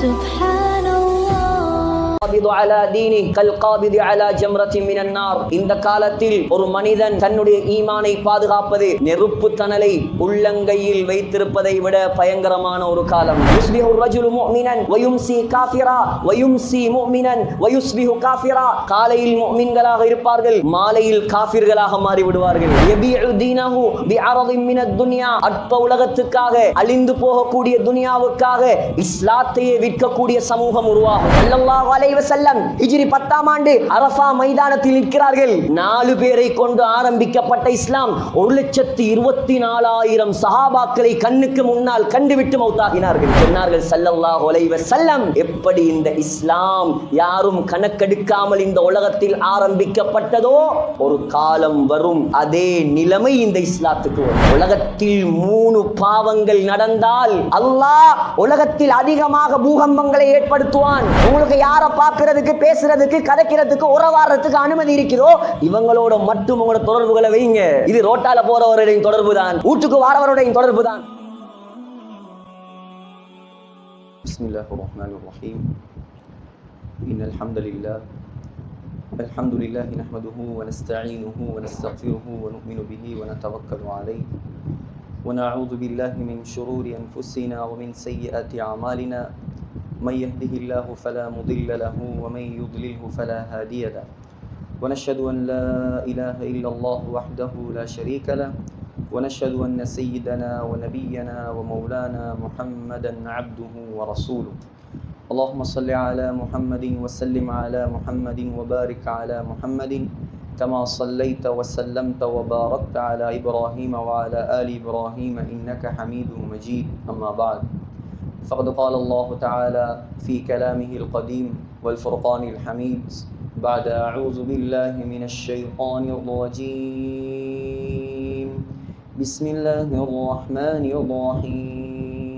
سبحان الله على دينه كالقابض على جمرة من النار. இந்த காலத்தில் ஒரு மனிதன் தன்னுடைய ஈமானை பாதுகாப்பது நெருப்பு தணலை உள்ளங்கையில் வைத்திருப்பதை விட பயங்கரமான ஒரு காலம். يصبح الرجل مؤمنا ويمسي كافرا ويمسي مؤمنا ويصبح كافرا. காலையில் முஃமின்களாக இருப்பார்கள், மாலையில் காஃபிர்களாக மாறி விடுவார்கள். يبيع دينه بعرض من الدنيا. அற்ப உலகத்துக்காக, அழிந்து போகக்கூடிய துனியாவுக்காக இஸ்லாத்தையே விற்கக்கூடிய சமூகம் உருவாகும். ஸல்லல்லாஹு அலைஹி வஸல்லம் ஹிஜ்ரி 10ஆம் ஆண்டு அரஃபா மைதானத்தில் நிற்கிறார்கள். 4 பேரை கொண்டு ஆரம்பிக்கப்பட்ட இஸ்லாம் 1,24,000 சஹாபாக்களை கண்ணுக்கு முன்னால் கண்டுவிட்டு மௌத்தாகினார்கள். சொன்னார்கள் ஸல்லல்லாஹு அலைஹி வஸல்லம், எப்படி இந்த இஸ்லாம் யாரும் கணக்கெடுக்காமல் இந்த உலகத்தில் ஆரம்பிக்கப்பட்டதோ ஒரு காலம் வரும், அதே நிலைமை இந்த இஸ்லாத்துக்கு வரும். உலகத்தில் 3 பாவங்கள் நடந்தால் அல்லாஹ் உலகத்தில் அதிகமாக பூகம்பங்களை ஏற்படுத்துவான். உங்களுக்கு யார பார்க்கிறதுக்கு, பேசுறதுக்கு, கதைக்கிறதுக்கு, உறவாடுறதுக்கு அனுமதி இருக்கிறதோ இவங்களோட மட்டும் உங்களோட தொடர்புகளை வைங்க. இது ரோட்டால போறவருடைய தொடர்பு தான், வீட்டுக்கு வாரவருடைய தொடர்பு தான். பிஸ்மில்லாஹிர் ரஹ்மானிர் ரஹீம். இன்னல் ஹம்தலில்லாஹ் அல்ஹம்துலில்லாஹி நஹ்மதுஹு வ நஸ்தஈனுஹு வ நஸ்தக்ஃபிருஹு வ நு'மினு பிஹி வ நதவக்கலு அலைஹி வ நஅஊது பில்லாஹி மின் ஷுரூரி அன்ஃபுஸினா வ மின் ஸய்யிஆத்தி அமாலினா. من يهده الله فلا مضل له ومن يضلله فلا هادي له ونشهد أن لا إله إلا الله وحده لا شريك له ونشهد أن سيدنا ونبينا ومولانا محمدا عبده ورسوله. اللهم صل على محمد وسلم على محمد وبارك على محمد كما صليت وسلمت وباركت على إبراهيم وعلى آل إبراهيم إنك حميد مجيد. أما بعد، فقد قال الله تعالى في كلامه القديم والفرقان الحميد بعد أعوذ بالله من الشيطان الرجيم. بسم الله الرحمن الرحيم.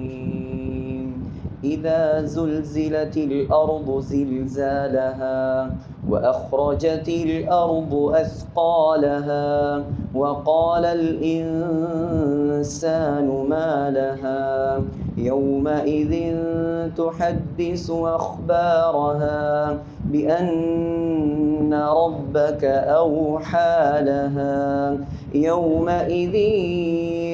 إذا زلزلت الأرض زلزالها وأخرجت الأرض أثقالها وقال الإنسان ما لها يومئذ تحدث أخبارها بأن ربك أوحى لها يومئذ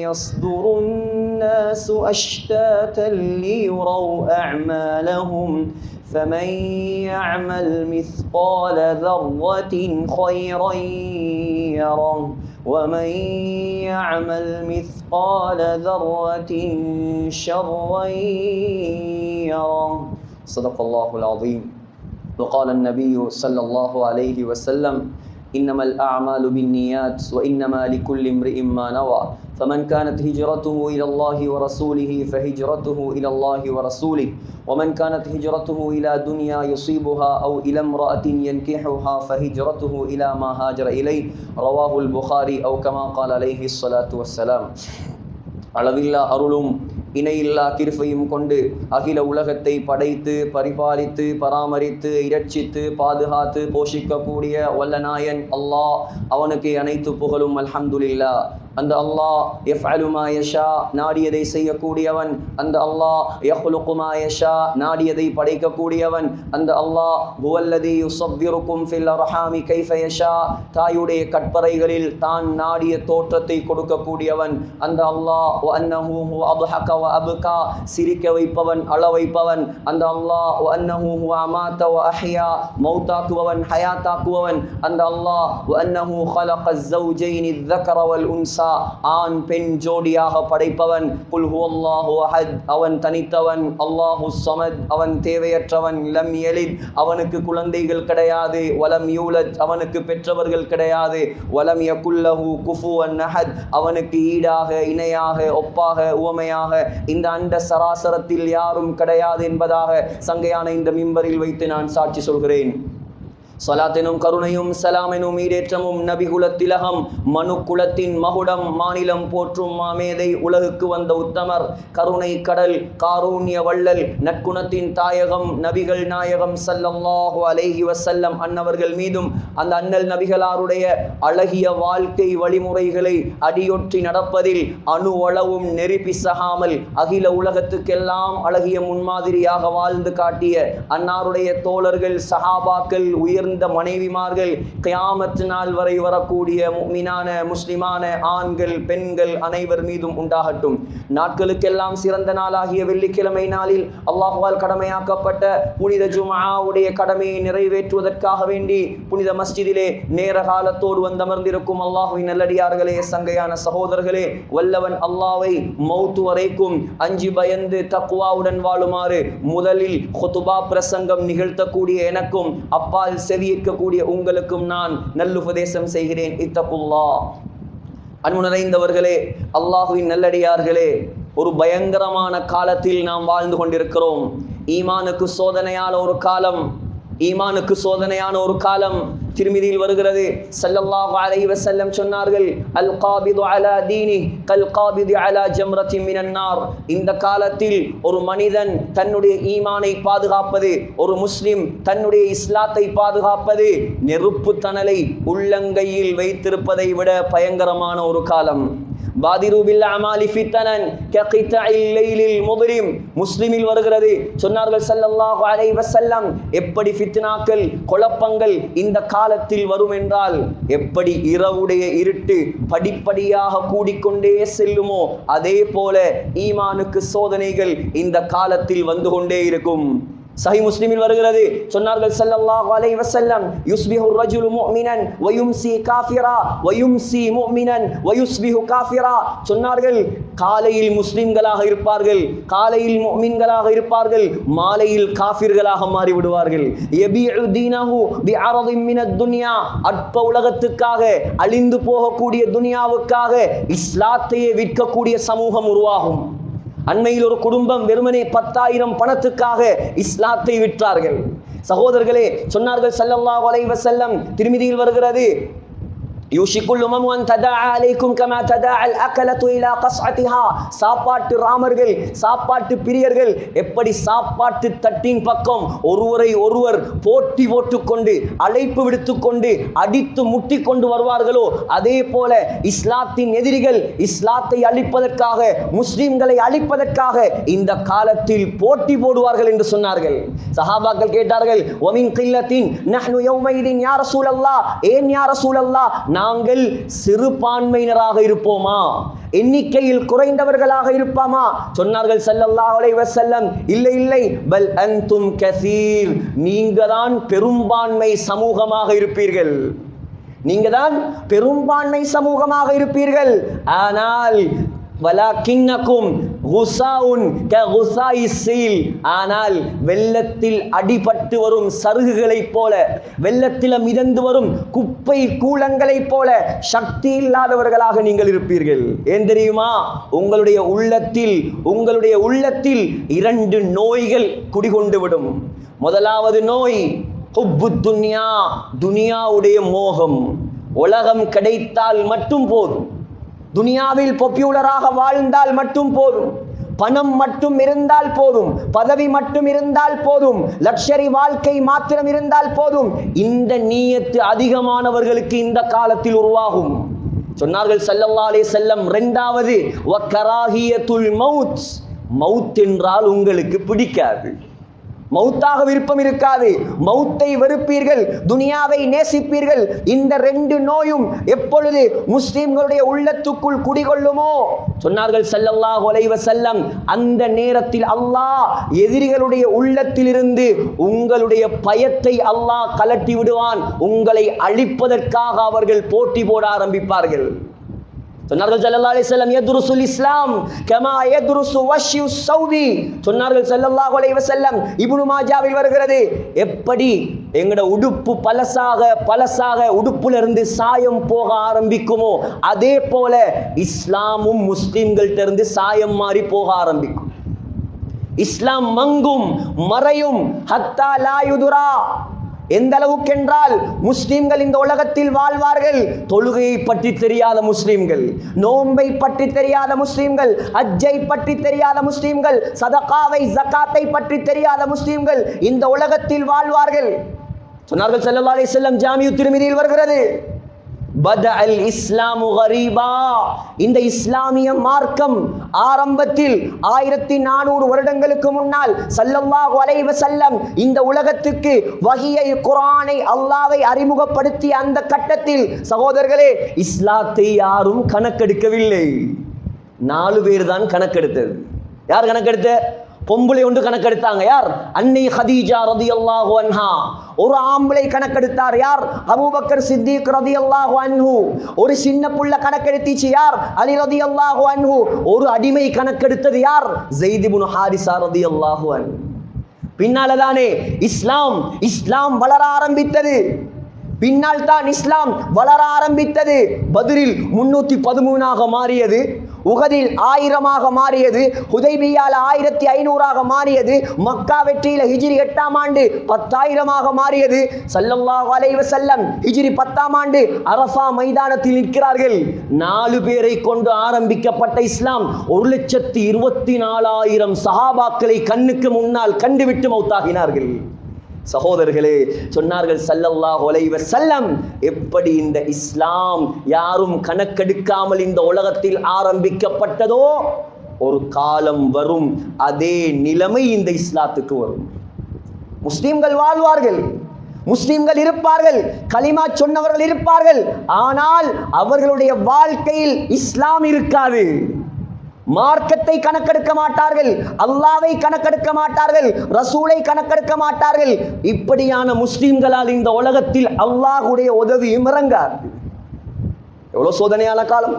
يصدر الناس أشتاتا ليروا أعمالهم فمن يعمل مثقال ذرة خيرا يره ومن يعمل مثقال ذرة شرا يره. صدق الله العظيم. وقال النبي صلى الله عليه وسلم إنما الأعمال بالنيات وإنما لكل امرئ ما نوى فمن كانت هجرته إلى الله ورسوله فهجرته إلى الله ورسوله ومن كانت هجرته إلى دنيا يصيبها أو إلى امرأة ينكحها فهجرته إلى ما هاجر إليه. رواه البخاري أو كما قال عليه الصلاة والسلام. அளவில்லா அருளும் இணையில்லா கிருபையும் கொண்டு அகில உலகத்தை படைத்து பரிபாலித்து பராமரித்து இரட்சித்து பாதுகாத்து போஷிக்கக்கூடிய வல்லநாயன் அல்லாஹ், அவனுக்கு அனைத்து புகழும். அல்ஹம்துலில்லாஹ். அந்த அல்லாஹ் யஃஅலு மா யஷா, நாடியதை செய்யக்கூடியவன். அந்த அல்லாஹ் யஹ்லுகு மா யஷா, நாடியதை படைக்கக்கூடியவன். அந்த அல்லாஹ் ஹுவல்லதி யுஸவ்விருக்கும் ஃபில் அர்ஹாமி கைஃப யஷா, தாயுடைய கற்பறைகளில் தான் நாடிய தோற்றத்தை கொடுக்கக்கூடியவன். அந்த அல்லாஹ் வ அன்னஹு ஹுவ அத்ஹக வ அப்கா, சிரிக்க வைப்பவன், அழ வைப்பவன். அந்த அல்லாஹ் வ அன்னஹு ஹுவ அமாத வ அஹ்யா, மௌத்தாக்குபவன், ஹயாத்தாக்குபவன். அந்த அல்லாஹ் வ அன்னஹு خلق الزوجين الذكر والأنثى, ஆண் பெண் ஜோடியாக படைப்பவன். குல் ஹுவல்லாஹு அஹத், அவன் தனித்தவன். அல்லாஹு ஸமத், அவன் தேவையற்றவன். லம் யலித், அவனுக்கு குழந்தைகள் கிடையாது. வலம் யூலத், அவனுக்கு பெற்றவர்கள் கிடையாது. வலம் யகுல்லஹு குஃபுவன் அஹத், அவனுக்கு ஈடாக, இணையாக, ஒப்பாக, உவமையாக இந்த அண்ட சராசரத்தில் யாரும் கிடையாது என்பதாக சங்கையான இந்த மிம்பரில் வைத்து நான் சாட்சி சொல்கிறேன். ஸலாத்தினும் கருணையும் சலாமெனும் ஈடேற்றமும் நபிகுலத் திலகம் மனு குலத்தின் மகுடம் மாநிலம் போற்றும் மாமேதை உலகுக்கு வந்த உத்தமர் கருணை கடல் காரூண்ய வள்ளல் நற்குணத்தின் தாயகம் நபிகள் நாயகம் ஸல்லல்லாஹு அலைஹி வஸல்லம் அன்னவர்கள் மீதும் அந்த அண்ணல் நபிகளாருடைய அழகிய வாழ்க்கை வழிமுறைகளை அடியொற்றி நடப்பதில் அணுவளவும் நெறி பிசகாமல் அகில உலகத்துக்கெல்லாம் அழகிய முன்மாதிரியாக வாழ்ந்து காட்டிய அன்னாருடைய தோழர்கள் சஹாபாக்கள் உயர்ந்த மனைவிமார்கள் கியாமத் நாள் வரை வரக்கூடிய முஃமினான முஸ்லிமான ஆண்கள் பெண்கள் அனைவர் மீதும் உண்டாகட்டும். நாட்களுக்கெல்லாம் சிறந்த நாளாகிய வெள்ளிக்கிழமை நாளில் அல்லாஹ்வால் கடமையாக்கப்பட்ட புனித ஜும்ஆவுடைய கடமையை நிறைவேற்றுவதற்காக வேண்டி புனித மஸ்ஜிதிலே நேர காலத்தோடு வந்தமர்ந்திருக்கும் அல்லாஹ்வின் நல்லடியார்களே, சங்கையான சகோதரர்களே, வல்லவன் அல்லாஹ்வை மௌத் வரைக்கும் அஞ்சி பயந்து தக்வாவுடன் வாழுமாறு முதலில் குதுபா பிரசங்கம் நிகழ்த்தக்கூடிய எனக்கும் அப்பால் செவியேற்கக்கூடிய உங்களுக்கும் நான் நல்லுபதேசம் செய்கிறேன். இத்தகுல்லாஹ். அன்பு நிறைந்தவர்களே, அல்லாஹ்வின் நல்லடியார்களே, ஒரு பயங்கரமான காலத்தில் நாம் வாழ்ந்து கொண்டிருக்கிறோம். ஈமானுக்கு சோதனையான ஒரு காலம், ஈமானுக்கு சோதனையான ஒரு காலம் திருமிதியில் வருகிறது. ஸல்லல்லாஹு அலைஹி வஸல்லம் சொன்னார்கள், அல் காபிது அலா தீனி கல் காபிது அலா ஜம்ரத்தின் மினன் நார். இந்த காலத்தில் ஒரு மனிதன் தன்னுடைய ஈமானை பாதுகாப்பது, ஒரு முஸ்லிம் தன்னுடைய இஸ்லாத்தை பாதுகாப்பது நெருப்பு தணலை உள்ளங்கையில் வைத்திருப்பதை விட பயங்கரமான ஒரு காலம். பாதிரு பில் அமாலி ஃபித்தனன் ககிதஇல் லைலில் முத்ரிம். முஸ்லிமில் வருகிறது. சொன்னார்கள் ஸல்லல்லாஹு அலைஹி வஸல்லம், எப்படி ஃபித்னாக்கள் குழப்பங்கள் இந்த காலத்தில் வரும் என்றால், எப்படி இரவுடைய இருட்டு படிப்படியாக கூடிக்கொண்டே செல்லுமோ அதே போல ஈமானுக்கு சோதனைகள் இந்த காலத்தில் வந்து கொண்டே இருக்கும். சஹீஹ் முஸ்லிமில் வருகிறது. சொன்னார்கள் ஸல்லல்லாஹு அலைஹி வஸல்லம், யுஸ்பிஹு ரஜுலு முஃமினன் வ யும்சி காஃபிரா வ யும்சி முஃமினன் வ யுஸ்பிஹு காஃபிரா. சொன்னார்கள், காலையில் முஸ்லிம்களாக இருப்பார்கள், காலையில் முஃமின்களாக இருப்பார்கள், மாலையில் காஃபிர்களாக மாறி விடுவார்கள். யபீஉ தீனஹு பிஅரதின் மினத் துன்யா. அற்ப உலகத்துக்காக அழிந்து போகக்கூடிய துனியாவுக்காக இஸ்லாத்தையே விற்கக்கூடிய சமூகம் உருவாகும். அண்மையில் ஒரு குடும்பம் வெறுமனே 10,000 பணத்துக்காக இஸ்லாத்தை விற்றார்கள். சகோதரர்களே, சொன்னார்கள் ஸல்லல்லாஹு அலைஹி வஸல்லம், திருமிதியில் வருகிறது, யூஷிகுல் உமமு அன் ததா அலைக்கும் கமா ததா அல் அகலத்து இலா கஸ்அத்திஹா. சாப்பாட்டு ராமர்கள், சாப்பாட்டு பிரியர்கள் எப்படி சாப்பாட்டு தட்டின் பக்கம் ஒருவரை ஒருவர் போட்டி போட்டுக்கொண்டு அழைப்பு விடுத்துக்கொண்டு அடித்து முட்டி கொண்டு வருவார்களோ அதே போல இஸ்லாத்தின் எதிரிகள் இஸ்லாத்தை அழிப்பதற்காக, முஸ்லிம்களை அழிப்பதற்காக இந்த காலத்தில் போட்டி போடுவார்கள் என்று சொன்னார்கள். சஹாபாக்கள் கேட்டார்கள், வமின் கில்லத்தின் நஹ்னு யௌமைதின் யா ரசூலல்லாஹ். ஏன் யா ரசூலல்லாஹ், நாங்கள் சிறுபான்மையினராக இருப்போமா, எண்ணிக்கையில் குறைந்தவர்களாக இருப்போமா? சொன்னார்கள் ஸல்லல்லாஹு அலைஹி வஸல்லம், இல்லை இல்லை, பல் அன்தும் கஸீர். நீங்க தான் பெரும்பான்மை சமூகமாக இருப்பீர்கள், நீங்க தான் பெரும்பான்மை சமூகமாக இருப்பீர்கள். ஆனால் வலாக்கின்னக்கும் குஸாஉன் ககுஸாஇஸ் ஸீல். ஆனால் வெள்ளத்தில் அடிபட்டு வரும் சருகுகளைப் போல, வெள்ளத்தில் மிதந்து வரும் குப்பை கூலங்களைப் போல சக்தி இல்லாதவர்களாக நீங்கள் இருப்பீர்கள். ஏன் தெரியுமா? உங்களுடைய உள்ளத்தில் 2 நோய்கள் குடிகொண்டு விடும். முதலாவது நோய் ஹுப்பு துன்யா, துனியாவுடைய மோகம். உலகம் கிடைத்தால் மட்டும் போதும், துனியாவில் பாப்புலராக வாழ்ந்தால் மட்டும் போதும், பணம் மட்டும் இருந்தால் போதும், பதவி மட்டும் இருந்தால் போதும், லக்ஷரி வாழ்க்கை மாத்திரம் இருந்தால் போதும். இந்த நியத்து அதிகமானவர்களுக்கு இந்த காலத்தில் உருவாகும். சொன்னார்கள் ஸல்லல்லாஹு அலைஹி வஸல்லம், இரண்டாவது வகராஹியத்துல் மௌத். மௌத் என்றால் உங்களுக்கு பிடிக்காது, மௌத்தாக விருப்பம் இருக்காது, மௌத்தை வெறுப்பீர்கள், துனியாவை நேசிப்பீர்கள். இந்த 2 நோயும் எப்பொழுது முஸ்லிம்களுடைய உள்ளத்துக்குள் குடிகொள்ளுமோ, சொன்னார்கள் ஸல்லல்லாஹு அலைஹி வஸல்லம், அந்த நேரத்தில் அல்லாஹ் எதிரிகளுடைய உள்ளத்திலிருந்து உங்களுடைய பயத்தை அல்லாஹ் கலட்டி விடுவான். உங்களை அழிப்பதற்காக அவர்கள் போட்டி போட ஆரம்பிப்பார்கள். சொன்னார்கள் ஸல்லல்லாஹு அலைஹி வஸல்லம், யதுருசுல் இஸ்லாம் கமா யதுருசு வஷ்யு ஸௌபி. சொன்னார்கள் ஸல்லல்லாஹு அலைஹி வஸல்லம், இப்னு மாஜாவில் வருகிறது, எப்படி எங்கட உடுப்பு பலசாக உடுப்புல இருந்து சாயம் போக ஆரம்பிக்குமோ அதே போல இஸ்லாமும் முஸ்லிம்கள்ட்ட இருந்து சாயம் மாறி போக ஆரம்பிக்கும். இஸ்லாம் மங்கும் மறையும். ஹத்தா லா யுதுரா, எந்த அளவுக்கு என்றால் முஸ்லிம்கள் இந்த உலகத்தில் வாழ்வார்கள், தொழுகையை பற்றி தெரியாத முஸ்லிம்கள், நோன்பை பற்றி தெரியாத முஸ்லிம்கள், ஹஜ்ஜை பற்றி தெரியாத முஸ்லிம்கள், சதகாவை ஜகாத்தை பற்றி தெரியாத முஸ்லிம்கள் இந்த உலகத்தில் வாழ்வார்கள். சொன்னார்கள் ஸல்லல்லாஹு அலைஹி வஸல்லம், ஜாமிஉ திர்மிதியில் வருகிறது, பதஅல் இஸ்லாமு கரீபா, இந்த இஸ்லாமிய மார்க்கம் ஆரம்பத்தில் 1400 வருடங்களுக்கு முன்னால் ஸல்லல்லாஹு அலைஹி வஸல்லம் இந்த உலகத்துக்கு வஹியை குர்ஆனை அல்லாஹ்வை அறிமுகப்படுத்திய அந்த கட்டத்தில் சகோதரர்களே இஸ்லாத்தை யாரும் கணக்கெடுக்கவில்லை. 4 பேர் தான் கணக்கெடுத்தது. யார் கணக்கெடுத்த? பொம்பளை ஒன்று கணக்கெடுத்தாங்க. யார்? அன்னை ஹதீஜா ரலியல்லாஹு அன்ஹா. ஒரு ஆம்பளை கணக்கெடுத்தார். யார்? அபூபக்கர் சித்திக் ரலியல்லாஹு அன்ஹு. ஒரு சின்ன புள்ள கணக்கெடுத்திச்சு. யார்? அலி ரலியல்லாஹு அன்ஹு. ஒரு அடிமை கணக்கெடுத்தது. யார்? ஸைத் இப்னு ஹாரிஸா ரலியல்லாஹு அன்ஹு. பின்னால்தானே இஸ்லாம் வளர ஆரம்பித்தது. பின்னால் தான் இஸ்லாம் வளர ஆரம்பித்தது. பத்ரில் 313 மாறியது, உஹதில் 1000 மாறியது, ஹுதைபியால 1500 மாறியது, மக்கா வெற்றியில ஹிஜ்ரி 8ஆம் ஆண்டு 10,000 மாறியது. ஸல்லல்லாஹு அலைஹி வஸல்லம் ஹிஜ்ரி 10ஆம் ஆண்டு அரஃபா மைதானத்தில் நிற்கிறார்கள். 4 பேரை கொண்டு ஆரம்பிக்கப்பட்ட இஸ்லாம் 1,24,000 சஹாபாக்களை கண்ணுக்கு முன்னால் கண்டுவிட்டு மௌத்தாகினார்கள். சகோதரர்களே, சொன்னார்கள் ஸல்லல்லாஹு அலைஹி வஸல்லம், எப்படி இந்த இஸ்லாம் யாரும் கணக்கெடுக்காமல் இந்த உலகத்தில் ஆரம்பிக்கப்பட்டதோ ஒரு காலம் வரும், அதே நிலைமை இந்த இஸ்லாத்துக்கு வரும். முஸ்லிம்கள் வாழ்வார்கள், முஸ்லிம்கள் இருப்பார்கள், கலிமா சொன்னவர்கள் இருப்பார்கள், ஆனால் அவர்களுடைய வாழ்க்கையில் இஸ்லாம் இருக்காது. மார்க்கத்தை கணக்கெடுக்க மாட்டார்கள், அல்லாஹ்வை கணக்கெடுக்க மாட்டார்கள், ரசூலை கணக்கெடுக்க மாட்டார்கள். இப்படியான முஸ்லிம்களால் இந்த உலகத்தில் அல்லாஹ்வுடைய உதவியும் இறங்காது. எவ்வளவு சோதனையான காலம்,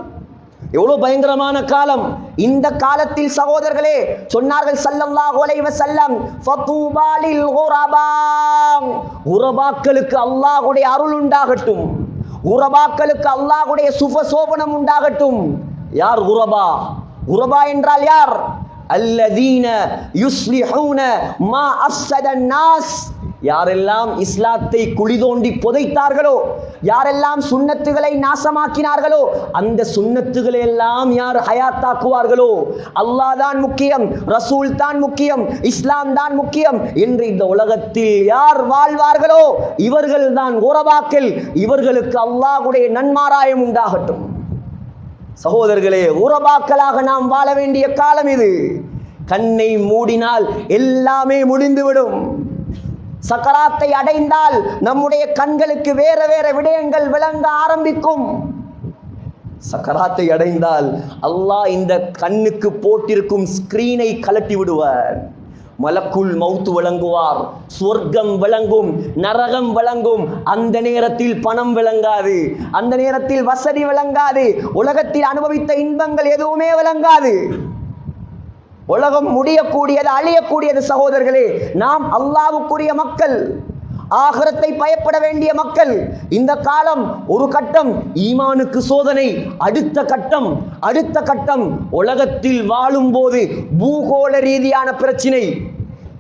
எவ்வளவு பயங்கரமான காலம். இந்த காலத்தில் சகோதரர்களே சொன்னார்கள் ஸல்லல்லாஹு அலைஹி வஸல்லம், ஃபதூபா லில் குரபா, குரபாக்களுக்கு அல்லாஹ்வுடைய அருள் உண்டாகட்டும், குரபாக்களுக்கு அல்லாஹ்வுடைய சுபசோபனம் உண்டாகட்டும். யார் குரபா? குரபா என்றால் யார்? அல்லதீன யுஸ்லிஹூன மா அஃஸத நாஸ், யாரெல்லாம் இஸ்லாத்தை குழி தோண்டி புதைத்தார்களோ, யாரெல்லாம் சுன்னத்துகளை நாசமாக்கினார்களோ, அந்த சுன்னத்துகளை எல்லாம் யார் ஹயாத்தாக்குவார்களோ, அல்லாஹ் தான் முக்கியம், ரசூல் தான் முக்கியம், இஸ்லாம் தான் முக்கியம் என்று இந்த உலகத்தில் யார் வாழ்வார்களோ இவர்கள் தான் குரபாக்கள். இவர்களுக்கு அல்லாஹ்வுடைய நன்மாராயம் உண்டாகட்டும். சகோதரர்களே, உரபாக்களாக நாம் வாழ வேண்டிய காலம் இது. கண்ணை மூடினால் எல்லாமே முடிந்துவிடும். சக்கராத்தை அடைந்தால் நம்முடைய கண்களுக்கு வேற வேற விடயங்கள் விளங்க ஆரம்பிக்கும். சக்கராத்தை அடைந்தால் அல்லாஹ் இந்த கண்ணுக்கு போட்டிருக்கும் ஸ்கிரீனை கலட்டி விடுவார். மலக்குல் மௌத் வழங்குவார், சொர்க்கம் விளங்கும், நரகம் விளங்கும். அந்த நேரத்தில் பணம் விளங்காது, அந்த நேரத்தில் வசதி விளங்காது, உலகத்தில் அனுபவித்த இன்பங்கள் எதுவுமே விளங்காது. உலகம் முடியக்கூடியது, அழியக்கூடியது. சகோதரர்களே, நாம் அல்லாஹ்வுக்குரிய மக்கள், ஆகிரத்தை பயப்பட வேண்டிய மக்கள். இந்த காலம் ஒரு கட்டம் ஈமானுக்கு சோதனை, அடுத்த கட்டம் உலகத்தில் வாழும் போது பூகோள ரீதியான பிரச்சினை.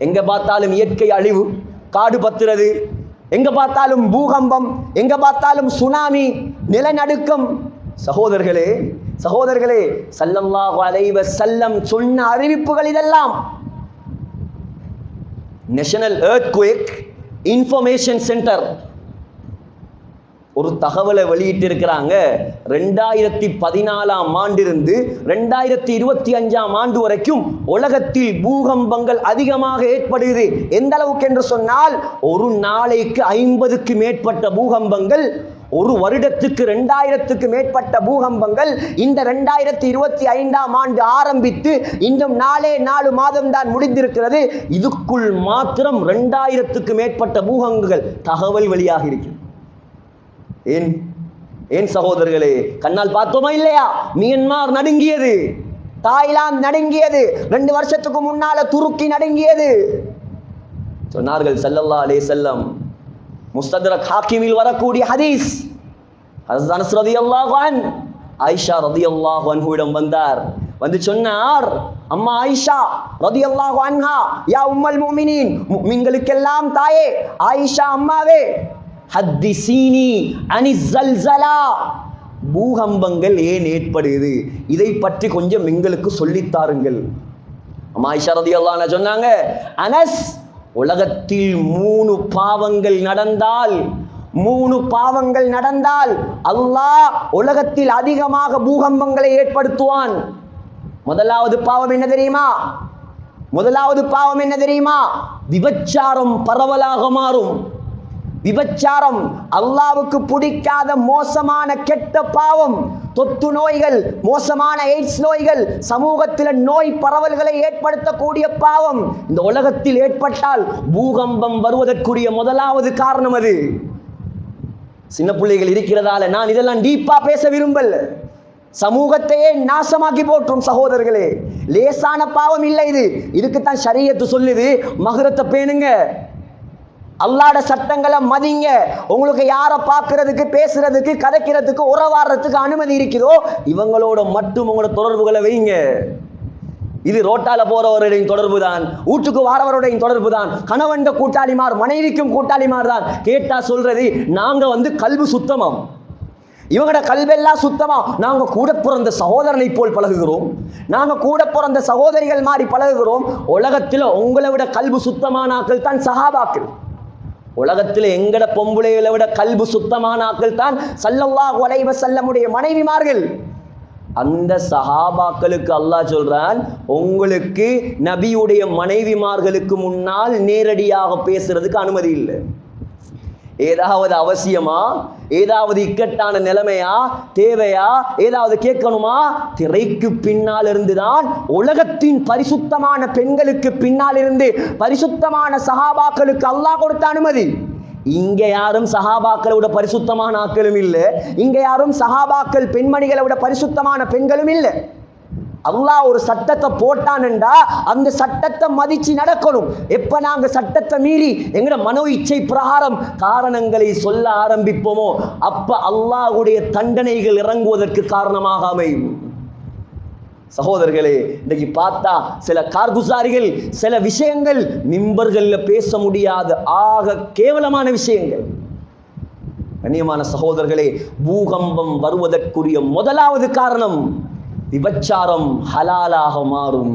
எங்க பார்த்தாலும் இயற்கை அழிவு, காடு பத்துறது, எங்க பார்த்தாலும் பூகம்பம், எங்க பார்த்தாலும் சுனாமி, நிலநடுக்கம். சகோதரர்களே ஸல்லல்லாஹு அலைஹி வஸல்லம் சொன்ன அறிவிப்புகள் இதெல்லாம். நேஷனல் எர்த்குவேக் இன்ஃபர்மேஷன் சென்டர் ஒரு தகவலை வெளியிட்டு இருக்கிறாங்க. 2014ஆம் ஆண்டிலிருந்து 2025ஆம் ஆண்டு வரைக்கும் உலகத்தில் பூகம்பங்கள் அதிகமாக ஏற்படுகிறது. எந்த அளவுக்கு என்று சொன்னால், ஒரு நாளைக்கு 50க்கு மேற்பட்ட பூகம்பங்கள், ஒரு வருடத்துக்கு 2000க்கு மேற்பட்ட பூகம்பங்கள். இந்த 2025ஆம் ஆண்டு ஆரம்பித்து இன்னும் 4 மாதம் தான் முடிந்திருக்கிறது. இதுக்குள் மாத்திரம் 2000க்கு மேற்பட்ட பூகம்பங்கள் தகவல் வெளியாக இருக்கிறது. ஏன் சகோதரர்களே, கண்ணால் பார்த்தோமா இல்லையா? மியன்மார் நடுங்கியது, தாய்லாந்து நடுங்கியது, 2 வருஷத்துக்கு முன்னால துருக்கி நடுங்கியது. சொன்னார்கள் ஸல்லல்லாஹு அலைஹி வஸல்லம், முஸ்தத்ரக் ஹாக்கிமில் வரக்கூடிய ஹதீஸ், ஹஸரத் அனஸ் ரலியல்லாஹு அன்ஹு ஆயிஷா ரலியல்லாஹு அன்ஹுவிடம் வந்தார். வந்து சொன்னார், அம்மா ஆயிஷா ரலியல்லாஹு அன்ஹா, யா உம்முல் முஃமினீன், முஃமின்களுக்கெல்லாம் தாயே ஆயிஷா அம்மாவே, ஹத்திஸீனி அனிஸ் ஸல்ஸலா, பூகம்பங்கள் ஏன் ஏற்படுது, இதை பற்றி கொஞ்சம் எங்களுக்கு சொல்லித்தாருங்கள். அம்மா ஆயிஷா ரலியல்லாஹு அன்ஹா சொன்னாங்க, அனஸ், உலகத்தில் 3 பாவங்கள் நடந்தால் அல்லாஹ் உலகத்தில் அதிகமாக பூகம்பங்களை ஏற்படுத்துவான். முதலாவது பாவம் என்ன தெரியுமா? விபச்சாரம் பரவலாக மாறும். விபச்சாரம் அல்லாஹ்வுக்கு பிடிக்காத மோசமான கெட்ட பாவம். தொத்து நோய்கள், மோசமான எய்ட்ஸ் நோய்கள், சமூகத்தில் நோய் பரவல்களை ஏற்படுத்தக்கூடிய பாவம் இந்த உலகத்தில் ஏற்பட்டால் பூகம்பம் வருவதற்குரிய முதலாவது காரணம் அது. சின்ன பிள்ளைகள் இருக்கிறதால நான் இதெல்லாம் டீப்பா பேச விரும்பல. சமூகத்தையே நாசமாக்கி போற்றும் சகோதரர்களே. லேசான பாவம் இல்லை இது. இதுக்குத்தான் ஷரியத்து சொல்லுது, மஹ்ரத்தை பேணுங்க, அல்லாஹ்வுடைய சட்டங்களை மதிங்க. உங்களுக்கு யாரை பார்க்கறதுக்கு, பேசுறதுக்கு, கதைக்கிறதுக்கு, உறவாடுறதுக்கு அனுமதி இருக்குதோ இவங்களோட மட்டும் உங்களோட தொடர்புகளை வைங்க. இது ரோட்டால போறவருடைய தொடர்பு தான், வீட்டுக்கு வாரவருடைய தொடர்பு தான், கணவன் கூட்டாளிமார் மனைவிக்கும் கூட்டாளிமார் தான். கேட்டா சொல்றது, நாங்க கல்வி சுத்தமாம், இவங்களோட கல்வெல்லாம் சுத்தமா, நாங்க கூட பிறந்த சகோதரனை போல் பழகுகிறோம், நாங்க கூட பிறந்த சகோதரிகள் மாதிரி பழகுகிறோம். உலகத்தில் உங்களை விட கல்வி சுத்தமான ஆக்கள் தான் சஹாபாக்கள். உலகத்தில் எங்கட பொம்புளைகளை விட கல்வி சுத்தமான ஆக்கள் தான் ஸல்லல்லாஹு அலைஹி வஸல்லமுடைய மனைவிமார்கள். அந்த சஹாபாக்களுக்கு அல்லாஹ் சொல்றான், உங்களுக்கு நபியுடைய மனைவிமார்களுக்கு முன்னால் நேரடியாக பேசுறதுக்கு அனுமதி இல்லை. ஏதாவது அவசியமா, ஏதாவது இக்கட்டான நிலைமையா, தேவையா, ஏதாவது கேட்கணுமா, திரைக்கு பின்னால் இருந்துதான் உலகத்தின் பரிசுத்தமான பெண்களுக்கு பின்னால் இருந்து பரிசுத்தமான சஹாபாக்களுக்கு அல்லாஹ் கொடுத்த அனுமதி. இங்க யாரும் சஹாபாக்களை விட பரிசுத்தமான ஆட்களும் இல்லை, இங்க யாரும் சஹாபாக்கள் பெண்மணிகளை விட பரிசுத்தமான பெண்களும் இல்லை. அல்லாஹ் ஒரு சட்டத்தை போட்டான்டா அந்த சட்டத்தை மதிச்சு நடக்கணும். எப்ப நாங்க சட்டத்தை மீறி எங்கட மனோ இச்சை பிரகாரம் காரணங்களை சொல்ல ஆரம்பிப்போமோ அப்ப அல்லாஹ்வுடைய தண்டனைகள் இறங்குவதற்கு காரணமாக அமையும். சகோதரர்களே, இன்னைக்கு பார்த்தா சில கார்குசாரிகள் சில விஷயங்கள் மிம்பர்கள்ல பேச முடியாத ஆக கேவலமான விஷயங்கள். கண்ணியமான சகோதரர்களே, பூகம்பம் வருவதற்குரிய முதலாவது காரணம் விபச்சாரம் ஹலாலாக மாறும்.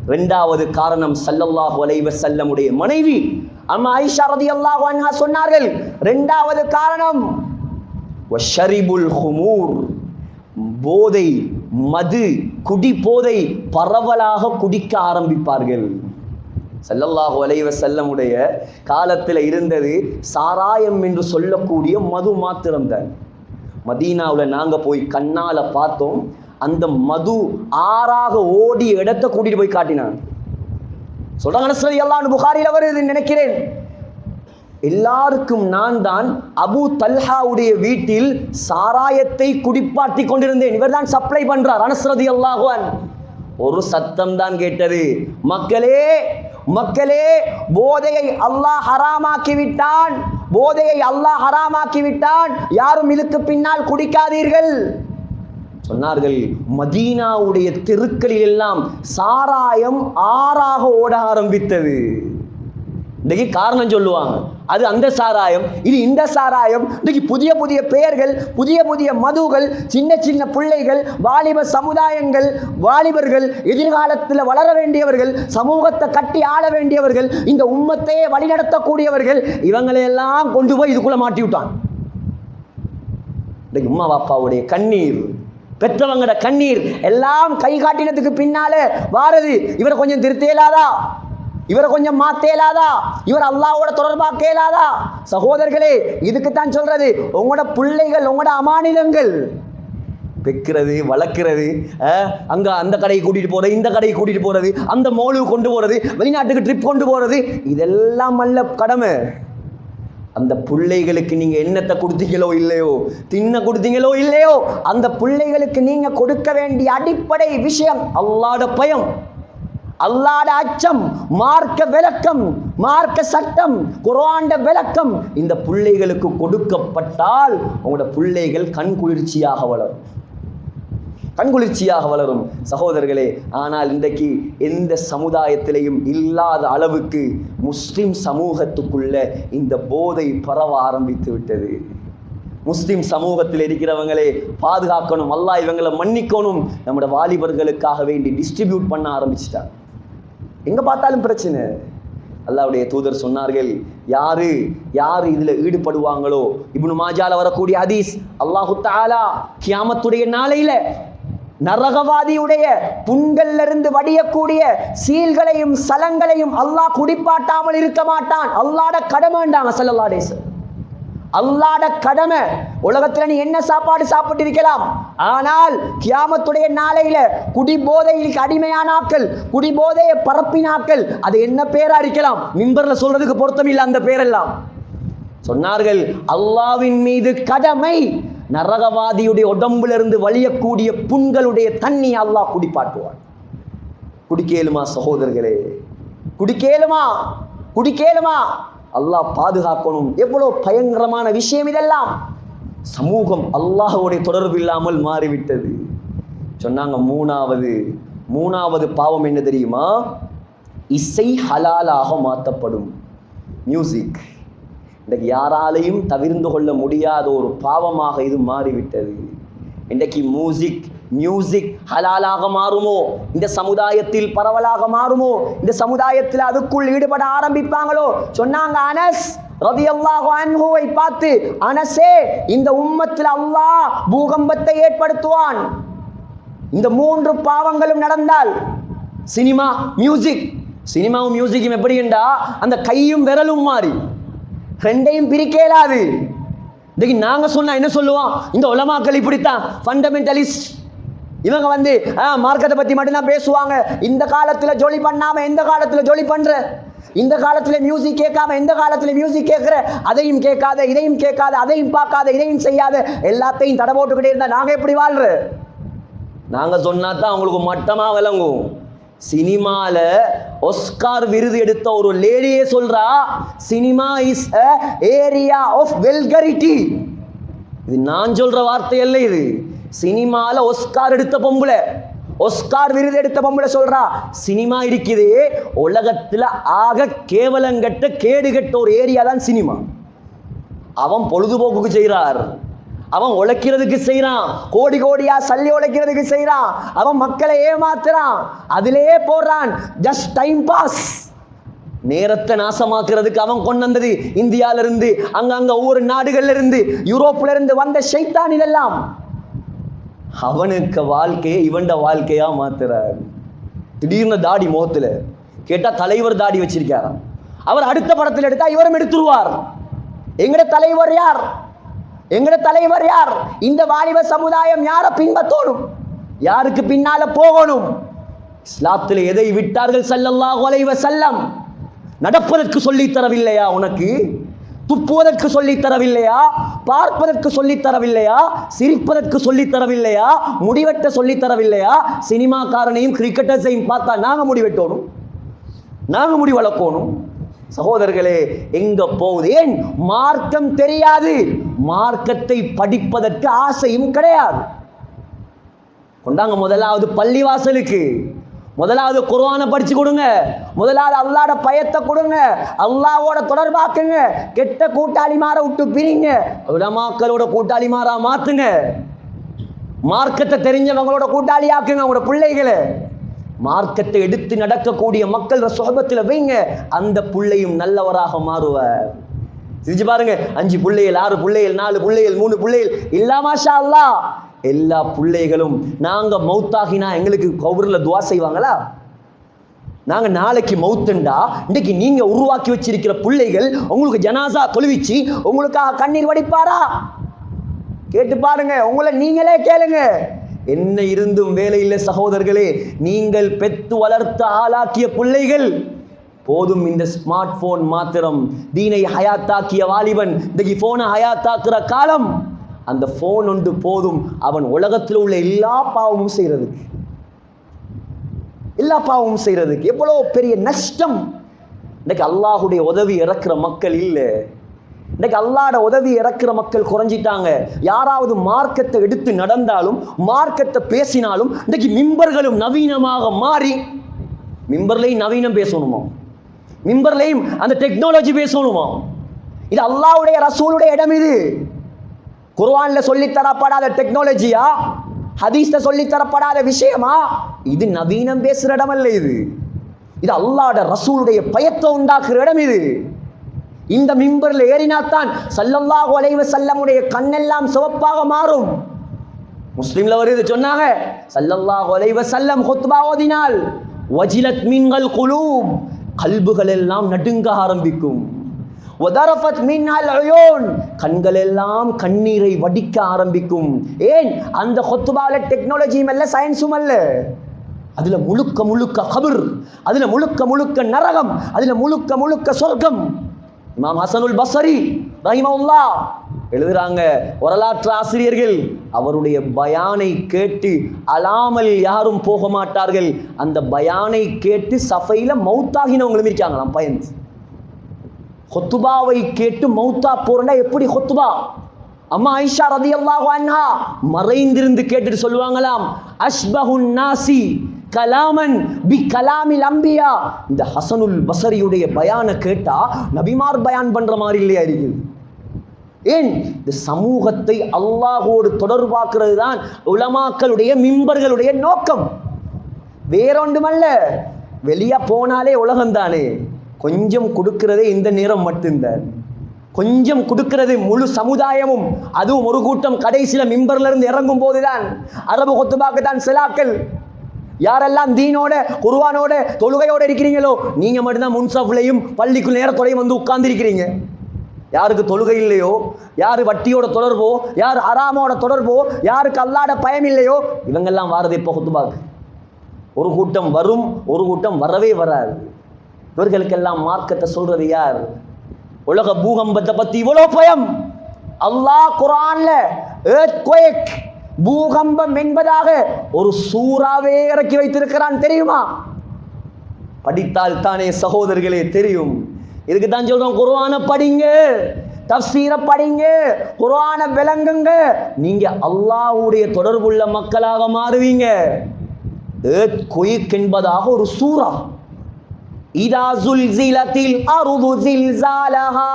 இரண்டாவது காரணம் ஸல்லல்லாஹு அலைஹி வஸல்லமுடைய மனைவி அம்மா ஆயிஷா ரலியல்லாஹு அன்ஹா சொன்னார்கள், இரண்டாவது காரணம் வஷரிபுல் ஹுமூர், போதை, மது, குடி போதை பரவலாக குடிக்க ஆரம்பிப்பார்கள். ஸல்லல்லாஹு அலைஹி வஸல்லமுடைய காலத்தில் இருந்தது சாராயம் என்று சொல்லக்கூடிய மது மாத்திரம்தான். மதீனாவில் நாங்கள் போய் கண்ணால பார்த்தோம். அந்த மது ஆறாக ஓடி இடத்தை கூட்டிட்டு போய் காட்டினான். சொல்றாங்க அனஸ் ரலியல்லாஹு அன்ஹு, புகாரில வருது நினைக்கிறேன், எல்லாருக்கும் நான் தான் அபூ தல்ஹாவுடைய வீட்டில் சாராயத்தை குடிப்பாட்டி கொண்டிருந்தேன். இவர் தான் சப்ளை பண்றார் அனஸ் ரலியல்லாஹு அன்ஹு. ஒரு சத்தம் தான் கேட்டது, மக்களே மக்களே, போதையை அல்லாஹ் ஹராமாக்கி விட்டான், போதையை அல்லாஹ் ஹராமாக்கி விட்டான், யாரும் இதுக்கு பின்னால் குடிக்காதீர்கள் சொன்னார்கள். மதீனாவுடைய தெருக்களில் எல்லாம் சாராயம் ஆறாக ஓட ஆரம்பித்தது. இன்னைக்கு காரணம் சொல்லுவாங்க, அது அந்த சாராயம், இது இந்த சாராயம். இன்னைக்கு புதிய புதிய பெயர்கள், புதிய புதிய மதுகள், சின்ன சின்ன பிள்ளைகள், வாலிப சமுதாயங்கள், வாலிபர்கள், எதிர்காலத்தில் வளர வேண்டியவர்கள், சமூகத்தை கட்டி ஆள வேண்டியவர்கள், இந்த உம்மத்தையே வழிநடத்தக்கூடியவர்கள், இவங்களையெல்லாம் கொண்டு போய் இதுக்குள்ள மாட்டி விட்டான். இன்னைக்கு உம்மா பாப்பாவுடைய கண்ணீர், பெற்றவங்கட கண்ணீர் எல்லாம் கை காட்டினதுக்கு பின்னாலே வாரது, இவரை கொஞ்சம் திருத்தேலாதா, இவரை கொஞ்சம் மாத்தேலாதா, இவர் அல்லாஹ்வோட தொடர்பாக கேளாதா. சகோதரர்களே, இதுக்குத்தான் சொல்றது, உங்களோட பிள்ளைகள் உங்களோட அமானிதங்கள், வைக்கிறது, வளர்க்கிறது, அங்க அந்த கடையை கூட்டிட்டு போறது, இந்த கடையை கூட்டிட்டு போறது, அந்த மோலுக்கு கொண்டு போறது, வெளிநாட்டுக்கு ட்ரிப் கொண்டு போறது, இதெல்லாம் அல்ல கடமை. அந்த பிள்ளைகளுக்கு நீங்க என்னத்தை கொடுத்தீங்களோ இல்லையோ, தின்ன கொடுத்தீங்களோ இல்லையோ, அந்த பிள்ளைகளுக்கு நீங்க கொடுக்க வேண்டிய அடிப்படை விஷயம் அல்லாஹ்வுடைய பயம், அல்லாஹ்வுடைய அச்சம், மார்க்க விளக்கம், மார்க்க சட்டம், குர்ஆனுடைய விளக்கம் இந்த பிள்ளைகளுக்கு கொடுக்கப்பட்டால் உங்களோட பிள்ளைகள் கண் குளிர்ச்சியாக வளரும். கண்குளிர்ச்சியாக வளரும் சகோதரர்களே. ஆனால் இன்றைக்கு எந்த சமுதாயத்திலையும் இல்லாத அளவுக்கு முஸ்லிம் சமூகத்துக்குள்ள இந்த போதை பரவ ஆரம்பித்து விட்டது. முஸ்லிம் சமூகத்தில் இருக்கிறவங்களே பாதுகாக்கணும், அல்லாஹ் இவங்களை மன்னிக்கணும், நம்முடைய வாலிபர்களுக்காக வேண்டி டிஸ்ட்ரிபியூட் பண்ண ஆரம்பிச்சிட்டாங்க. எங்க பார்த்தாலும் பிரச்சனை. அல்லாஹ்வுடைய தூதர் சொன்னார்கள், யாரு இதுல ஈடுபடுவாங்களோ, இப்னு மாஜால வரக்கூடிய ஹதீஸ், அல்லாஹு தஆலா கியாமத்துடைய நாளையில நரகவாதியுடைய புண்கள்ல இருந்து வடியக்கூடிய சீல்களையும் சலங்களையும் அல்லாஹ் குடிப்பாட்டாமல் இருக்க மாட்டான். அல்லாஹ்ட கடமைண்டாங்க ஸல்லல்லாஹு அலைஹி வஸல்லம். அல்லாஹ்ட கடமை. உலகத்துல நீ என்ன சாப்பாடு சாப்பிட்டு இருக்கலாம், ஆனால் கியாமத்துடைய நாளையில குடிபோதையில் அடிமையானாக்கள், குடிபோதையை பரப்பினாக்கள், அது என்ன பேரா இருக்கலாம், மிம்பர்ல சொல்றதுக்கு பொருத்தம் இல்லை அந்த பேரெல்லாம். சொன்னார்கள், அல்லாஹ்வின் மீது கடமை, நரகவாதியுடைய உடம்புல இருந்து வலியக்கூடிய புண்களுடைய தண்ணி அல்லாஹ் குடிப்பாட்டுவான். குடிக்கேலுமா சகோதரர்களே? குடிக்கேலுமா? அல்லாஹ் பாதுகாக்கணும். எவ்வளவு பயங்கரமான விஷயம் இதெல்லாம். சமூகம் அல்லாஹ்வுடைய தொடர்பு இல்லாமல் மாறிவிட்டது. சொன்னாங்க மூணாவது பாவம் என்ன தெரியுமா? இசை ஹலாலாக மாற்றப்படும். மியூசிக் இன்றைக்கு யாராலையும் தவிர்ந்து கொள்ள முடியாத ஒரு பாவமாக இது மாறிவிட்டது. இன்றைக்கு மியூசிக் ஹலாலாக மாறுமோ, இந்த சமுதாயத்தில் பரவலாக மாறுமோ, இந்த சமுதாயத்தில் அதுக்குள் ஈடுபட ஆரம்பிப்பாங்களோ? சொன்னாங்க அனஸ் ரலியல்லாஹு அன்ஹுவை பார்த்து, அனஸே, இந்த உம்மத்தில் அல்லாஹ் பூகம்பத்தை ஏற்படுத்துவான். இந்த 3 பாவங்களும் நடந்தால், சினிமாவும் மியூசிக்கும் எப்படி என்றா அந்த கையும் விரலும் மாறி ரெண்டையும் பிரிக்கலாது. இன்னைக்கு நாங்க சொன்னா என்ன சொல்லுவோம்? இந்த உலமாக்கள் இப்படித்தான் ஃபண்டமெண்டலிஸ்ட், இவங்க மார்க்கத்தை பத்தி மட்டும்தான் பேசுவாங்க. இந்த காலத்துல ஜொலி பண்ணாம எந்த காலத்துல ஜொலி பண்ற, இந்த காலத்துல மியூசிக் கேட்காம எந்த காலத்துல மியூசிக் கேட்கிற, அதையும் கேட்காத இதையும் கேட்காத, அதையும் பார்க்காத இதையும் செய்யாத, எல்லாத்தையும் தடை போட்டுக்கிட்டே இருந்தா நாங்க எப்படி வாழ்ற? நாங்க சொன்னா தான் அவங்களுக்கு மட்டமா விளங்கும். சினிமால ஆஸ்கார் விருது எடுத்த ஒரு லேடியே சொல்றா, cinema is a area of vulgarity. இது நான் சொல்ற வார்த்தை அல்ல, இது சினிமால ஆஸ்கார் விருது எடுத்த பொம்பளை சொல்றா, சினிமா இருக்குது உலகத்துல ஆக கேவலங்கட்ட கேடுகட்ட ஒரு ஏரியா தான் சினிமா. அவன் பொழுதுபோக்குக்கு செய்றார், அவன் உழைக்கிறதுக்கு செய்யறான், கோடி கோடியா சல்லி உழைக்கிறதுக்கு செய்யறான், அவன் மக்களை ஏமாத்துறான், அதிலேயே போடுறான். Just time pass. நேரத்தை நாசமாக்குறதுக்கு அவன் கொண்டு வந்தது இந்தியால இருந்து, அங்கங்க ஒவ்வொரு நாடுகள்ல இருந்து, யூரோப்ல இருந்து வந்த ஷைத்தான் இதெல்லாம். அவனுக்கு வாழ்க்கையை இவன்ட வாழ்க்கையா மாத்துறார். திடீர்னு தாடி முகத்துல கேட்டா தலைவர் தாடி வச்சிருக்காராம். அவர் அடுத்த படத்தில் எடுத்தா இவரும் எடுத்துருவார். எங்கட தலைவர் யார்? இந்த வாலிப சமுதாயம் யாரை பின்பற்றணும், யாருக்கு பின்னால போகணும்? இஸ்லாத்தில் எதை விட்டார்கள் ஸல்லல்லாஹு அலைஹி வஸல்லம்? நடப்பதற்கு சொல்லி தரவில்லையா? உனக்கு துப்புவதற்கு சொல்லி தரவில்லையா? பார்ப்பதற்கு சொல்லி தரவில்லையா? சிரிப்பதற்கு சொல்லி தரவில்லையா? முடிவெட்ட சொல்லி தரவில்லையா? சினிமாக்காரனையும் கிரிக்கெட்டர்ஸையும் பார்த்தா நாங்க முடிவெட்டணும், நாங்க முடி வளர்க்கணும். சகோதரர்களே, எங்க போகுது? ஏன் மார்க்கம் தெரியாது, மார்க்கத்தை படிப்பதற்கு ஆசையும் கிடையாது. கொண்டாங்க முதலாவது பள்ளிவாசலுக்கு, முதலாவது குர்ஆனை படிச்சு கொடுங்க, முதலாவது அல்லாஹ்ட பயத்தை கொடுங்க, அல்லாஹ்வோட தொடர்பாக்குங்க, கெட்ட கூட்டாளிமார விட்டு பிரிங்க, உலமாக்களோட கூட்டாளிமாரா மாத்துங்க, மார்க்கத்தை தெரிஞ்சவங்களோட கூட்டாளியாக்குங்க உங்களோட பிள்ளைகளை. மார்க்கத்தை எடுத்து நடக்கக்கூடிய மக்கள் சுஹபத்தில் வைங்க, அந்த பிள்ளையும் நல்லவராக மாறுவார். செஞ்சு பாருங்க, 5 பிள்ளைகள் 6 பிள்ளைகள் 4 பிள்ளைகள் 3 பிள்ளைகள் இல்லா மாஷா அல்லாஹ். எல்லா பிள்ளைகளும் நாங்க மௌத்தாகினா எங்களுக்கு கபூர்ல துஆ செய்வாங்களா? நாங்க நாளைக்கு மௌத்துண்டா இன்னைக்கு நீங்க உருவாக்கி வச்சிருக்கிற பிள்ளைகள் உங்களுக்கு ஜனாசா தொழுவிச்சு உங்களுக்காக கண்ணீர் வடிப்பாரா? கேட்டு பாருங்க, உங்களை நீங்களே கேளுங்க. என்ன இருந்தும் வேலை இல்லை சகோதரர்களே. நீங்கள் பெத்து வளர்த்து ஆளாக்கிய பிள்ளைகள் போதும். இந்த ஸ்மார்ட் போன் மாத்திரம் தீனை ஹயாத்தாக்கிய வாலிபன் இன்னைக்கு போனை ஹயாத்தாக்குற காலம். அந்த போன் ஒன்று போதும் அவன் உலகத்தில் உள்ள எல்லா பாவமும் செய்யறதுக்கு. எவ்வளோ பெரிய நஷ்டம். இன்னைக்கு அல்லாஹுடைய உதவி இறக்குற மக்கள் இல்லை. இன்னைக்கு அல்லாஹ்வோட உதவி இறக்குற மக்கள் குறைஞ்சிட்டாங்க. யாராவது மார்க்கத்தை எடுத்து நடந்தாலும் மார்க்கத்தை பேசினாலும் இன்னைக்கு மிம்பர்களும் நவீனமாக மாறி, மிம்பர்லையும் நவீனம் பேசணுமா, மிம்பர்லையும் அந்த டெக்னாலஜி பேசணுமா? இது அல்லாஹ்வுடைய ரசூலுடைய இடம். இது குர்ஆன்ல சொல்லித் தரப்படாத டெக்னாலஜியா, ஹதீஸ்ல சொல்லித் தரப்படாத விஷயமா? இது நவீனம் பேசுற இடம் அல்ல. இது அல்லாஹ்வுடைய ரசூலுடைய பயத்தை உண்டாக்குற இடம். இது இந்த மிம்பர்ல ஏறினாத்தான் ஸல்லல்லாஹு அலைஹி வஸல்லமுடைய கண்ணெல்லாம் சிவப்பாக மாறும். முஸ்லிம்ல வருது, சொன்னாங்க ஸல்லல்லாஹு அலைஹி வஸல்லம் குத்பா ஓதினால் வஜிலத் மின்கள் குலூப், கல்புகள் எல்லாம் நடுங்க ஆரம்பிக்கும். வதரஃபத் மின்ஹல் உயூன், கண்கள் எல்லாம் கண்ணீரை வடிக்க ஆரம்பிக்கும். ஏன்? அந்த குத்பால டெக்னாலஜியும் அல்ல, சயின்ஸும் அல்ல. அதுல முழுக்க முழுக்க கபர், அதுல முழுக்க முழுக்க நரகம், அதுல முழுக்க முழுக்க சொர்க்கம். இமாம் ஹசனுல் பஸ்ரி ரஹிமஹுல்லாஹ் எழுதுறாங்க, வரலாற்று ஆசிரியர்கள், அவருடைய பயானை கேட்டு அலாமல் யாரும் போக மாட்டார்கள். அந்த பயானை கேட்டு சஃபையில மௌத்தாகினவங்களும் இருக்காங்களாம் பயந்து. ஹுத்பாவை கேட்டு மௌத்தா போறா எப்படி ஹுத்பா? அம்மா ஆயிஷா ரலியல்லாஹு அன்ஹா மறைந்திருந்து கேட்டுட்டு சொல்லுவாங்களாம், அஷ்பஹுன் நாசி கலாமன் பி கலாமில் அம்பியா. இந்த ஹசனுல் பஸ்ரியுடைய பயான கேட்டா நபிமார் பயான் பண்ற மாதிரி இல்லையா இருக்குது? ஏன்? இந்த சமூகத்தை அல்லாஹோடு தொடர்பாக்குறது தான் உலமாக்களுடைய மிம்பர்களுடைய நோக்கம், வேறொன்றுமல்ல. வெளியே போனாலே உலகம்தானே, கொஞ்சம் கொடுக்கிறதே இந்த நேரம் மட்டும்தான். கொஞ்சம் கொடுக்கிறது முழு சமுதாயமும், அதுவும் ஒரு கூட்டம் கடைசியில மிம்பர்ல இருந்து இறங்கும் போதுதான். அரபு கொத்துபாக்கு தான் சிலாக்கள். யாரெல்லாம் தீனோட குர்ஆனோட தொழுகையோட இருக்கிறீங்களோ நீங்க மட்டும்தான் முன்சஃப்லையும் பள்ளிக்குள் நேரத்தோடையும் வந்து உட்கார்ந்து இருக்கிறீங்க. யாருக்கு தொழுகை இல்லையோ, யாரு வட்டியோட தொடர்போ, யார் ஹராமோட தொடர்போ, யாருக்கு அல்லாஹ்வோட பயம் இல்லையோ, இவங்கெல்லாம் வாரது இப்போ குத்துபாக்கு. ஒரு கூட்டம் வரும், ஒரு கூட்டம் வரவே வராது. இவர்களுக்கெல்லாம் மார்க்கத்தை சொல்றது யார்? உலக பூகம்பத்தை பத்தி இவ்வளவு பயம். அல்லாஹ் குர்ஆன்ல earthquake, பூகம்பம் என்பதாக ஒரு சூறாவே இறக்கி வைத்திருக்கிறான், தெரியுமா? படித்தால் தானே சகோதரர்களே தெரியும். இதுக்கு தான் சொல்றோம், குர்ஆனை படிங்க, தஃப்சீரை படிங்க, குர்ஆனை விளங்குங்க. நீங்க அல்லாஹ்வுடைய தொடர்புள்ள மக்களாக மாறுவீங்க. earthquake என்பதாக ஒரு சூறா. இதா ஸுல்ஸிலத்தில் அர்து ஸில்ஸாலஹா,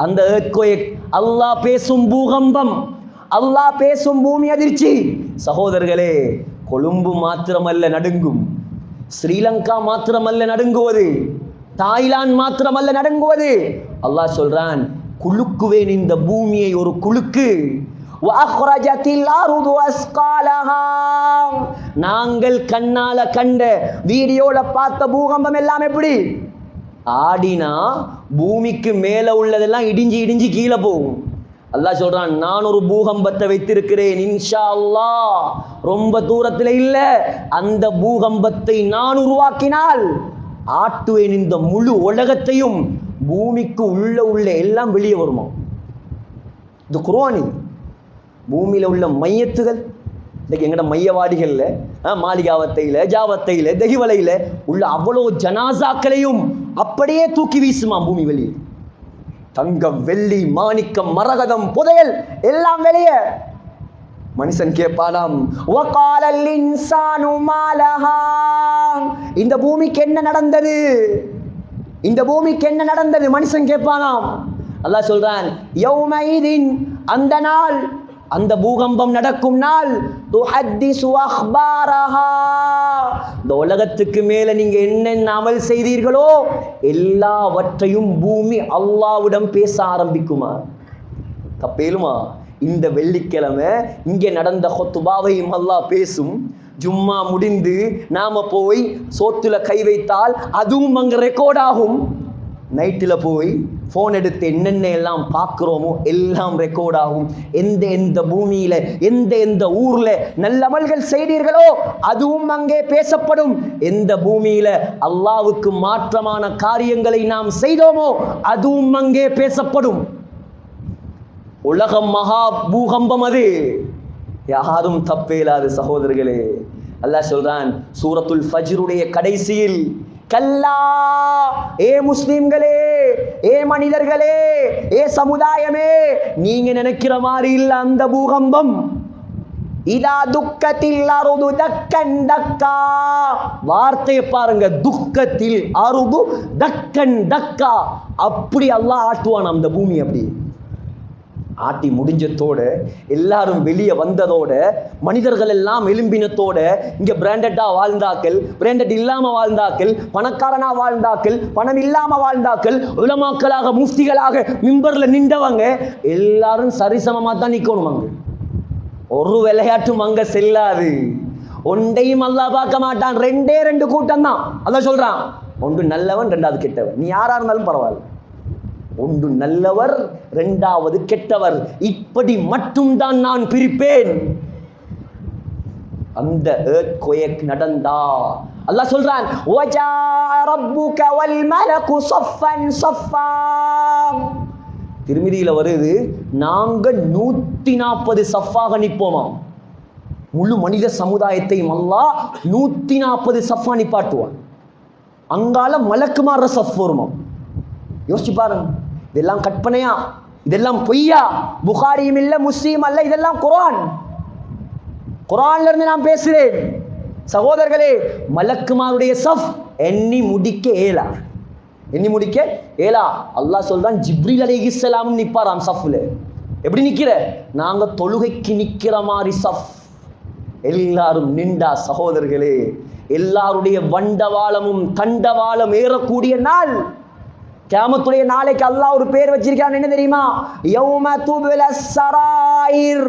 அந்த earthquake அல்லாஹ் பேசும் பூகம்பம், அல்லாஹ் பேசும் பூமி அதிர்ச்சி. சகோதரர்களே, கொழும்பு மாத்திரமல்ல நடுங்கும், ஸ்ரீலங்கா மாத்திரமல்ல நடுங்குவது, தாய்லாந்து மாத்திரமல்ல நடுங்குவது. அல்லாஹ் சொல்றான், குலுக்குவேன் இந்த பூமியை ஒரு குலுக்கு. நாங்கள் கண்ணால கண்ட வீடியோல பார்த்த பூகம்பம் எல்லாம் எப்படி ஆடினா பூமிக்கு மேல உள்ளதெல்லாம் இடிஞ்சு இடிஞ்சு கீழே போகும். அல்லாஹ் சொல்றான், நான் ஒரு பூகம்பத்தை வைத்திருக்கிறேன், இன்ஷா அல்லாஹ் ரொம்ப தூரத்தில் இல்ல. அந்த பூகம்பத்தை நான் உருவாக்கினால் ஆட்டுவேன் இந்த முழு உலகத்தையும். பூமிக்கு உள்ள எல்லாம் வெளியே வருமா? இந்த குர்ஆன் பூமியில உள்ள மையத்துகள் இன்னைக்கு எங்கட மையவாடிகள்ல, மாளிகாவத்தையில, ஜாவத்தையில, தெஹிவலையில உள்ள அவ்வளோ ஜனாசாக்களையும் அப்படியே தூக்கி வீசுமா பூமி வெளியே. தங்கம், வெள்ளி, மாணிக்கம், மரகதம், புதையல் எல்லாம் வெளியே. மனுஷன் கேட்பானாம், வகாலல் இன்சானு மாலஹா, இந்த பூமிக்கு என்ன நடந்தது? இந்த பூமிக்கு என்ன நடந்தது? மனுஷன் கேட்பானாம். அல்லாஹ் சொல்றான், யௌமைதின், அந்த நாள், அந்த பூகம்பம் நடக்கும் நாள், துஹத்திசு அக்பாரஹா, இந்த உலகத்துக்கு மேல நீங்க என்னென்ன அமல் செய்தீர்களோ எல்லாவற்றையும் பூமி அல்லாஹ்விடம் பேச ஆரம்பிக்குமா? தப்பேலுமா? இந்த வெள்ளிக்கிழமை இங்கே நடந்த ஹுத்பாவையும் அல்லாஹ் பேசும். ஜும்மா முடிந்து நாம போய் சோத்துல கை வைத்தால் அதுவும் அங்க ரெக்கார்ட் ஆகும். நைட்டில் போய் ஃபோன் எடுத்து என்னென்ன எல்லாம் பார்க்குறோமோ எல்லாம் ரெக்கார்ட் ஆகும். எந்த பூமியில் எந்த ஊரில் நல்ல அமல்கள் செய்தீர்களோ அதுவும் அங்கே பேசப்படும். எந்த பூமியில் அல்லாஹ்வுக்கு மாற்றமான காரியங்களை நாம் செய்தோமோ அதுவும் அங்கே பேசப்படும். உலகம் மகா பூகம்பம், அது யாரும் தப்பேலாது சகோதரர்களே. அல்லாஹ் சொல்றான் சூரத்துல் ஃபஜ்ருடைய கடைசியில், கல்லா, ஏ முஸ்லிம்களே ஏ மனிதர்களே, ஏ சமுதாயமே, நீங்க நினைக்கிற மாதிரி இல்ல அந்த பூகம்பம். இதா துக்கத்தில் அருது தக்கன் தக்கா, வார்த்தையை பாருங்க, துக்கத்தில் அருது தக்கன் தக்கா, அப்படி அல்லாஹ் ஆட்டுவான் அந்த பூமி. அப்படி ஆட்டி முடிஞ்சதோட எல்லாரும் வெளியே வந்ததோட மனிதர்கள் எல்லாம் எலும்பினத்தோட இங்க பிராண்டடா வாழ்ந்தாக்கள், பிராண்டட் இல்லாம வாழ்ந்தாக்கள், பணக்காரனா வாழ்ந்தாக்கள், பணம் இல்லாம வாழ்ந்தாக்கள், உலமாக்களாக முஃப்திகளாக மிம்பர்ல நின்றவங்க எல்லாரும் சரிசமமா தான் நிக்கணும். அங்க ஒரு விளையாட்டும் அங்க செல்லாது. ஒன்றையும் அல்லாஹ் பார்க்க மாட்டான். ரெண்டு கூட்டம் தான். அதான் சொல்றான், ஒன்று நல்லவன், ரெண்டாவது கெட்டவன். நீ யாரா இருந்தாலும் பரவாயில்ல, ஒன்று நல்லவர், இரண்டாவது கெட்டவர், இப்படி மட்டும்தான் நான் பிரிப்பேன். அந்த earthquake நடந்தா அல்லாஹ் சொல்றான், வஜா ரப்புக வல் மலகு ஸஃபன் ஸஃபா. திருமிதியில வருது, நாங்க 140 சஃபாக நிற்போமாம். முழு மனித சமுதாயத்தையும் அல்லாஹ் 140 சஃபா நிப்பாட்டுவான். அங்கால மலக்குமார சஃப் வருமாம். யோசிச்சு பாருங்க, இதெல்லாம் கற்பனையா? இதெல்லாம் பொய்யா? புகாரியும் இல்ல, முஸ்லீம் அல்ல, இதெல்லாம் குர்ஆன். குர்ஆன்ல இருந்து நான் பேசுறேன். சகோதரர்களே, மலக்குமாருடைய சஃப் எண்ணி முடிக்க ஏலா. அல்லாஹ் சொல்றான், ஜிப்ரீல் அலைஹிஸ்ஸலாம் நிப்பாராம் சஃப்ல. எப்படி நிக்கிற? நாங்க தொழுகைக்கு நிக்கிற மாதிரி சஃப். எல்லாரும் நின்றா சகோதரர்களே, எல்லாருடைய வண்டவாளமும் தண்டவாளம் ஏறக்கூடிய நாள், கியாமத்துடைய நாளைக்கு அல்லாஹ் ஒரு பேர் வச்சிருக்கான். என்ன தெரியுமா? யௌம துப்லஸ் ஸராயிர்.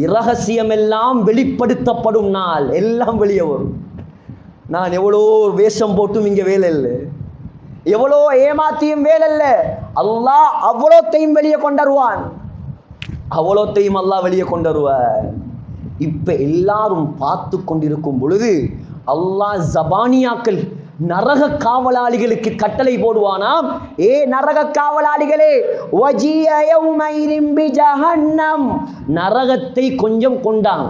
இரகசியம் எல்லாம் வெளிப்படுத்தப்படும் நாள். எல்லாம் வெளியே வரும். நான் எவ்வளோ வேஷம் போட்டும் இங்க வேலை இல்லை, எவ்வளோ ஏமாத்தியும் வேலை இல்லை. அல்லாஹ் அவ்வளோத்தையும் வெளியே கொண்டருவான். அவ்வளோத்தையும் அல்லாஹ் வெளியே கொண்டருவான். இப்ப எல்லாரும் பார்த்து கொண்டிருக்கும் பொழுது அல்லாஹ் ஜபானியாக்கள், நரக காவலாளிகளுக்கு கட்டளை போடுவானாம். ஏ நரக காவலாளிகளே, வஜிய யௌமைரின் பிஜஹன்னம், நரகத்தை கொஞ்சம் கொண்டாங்க.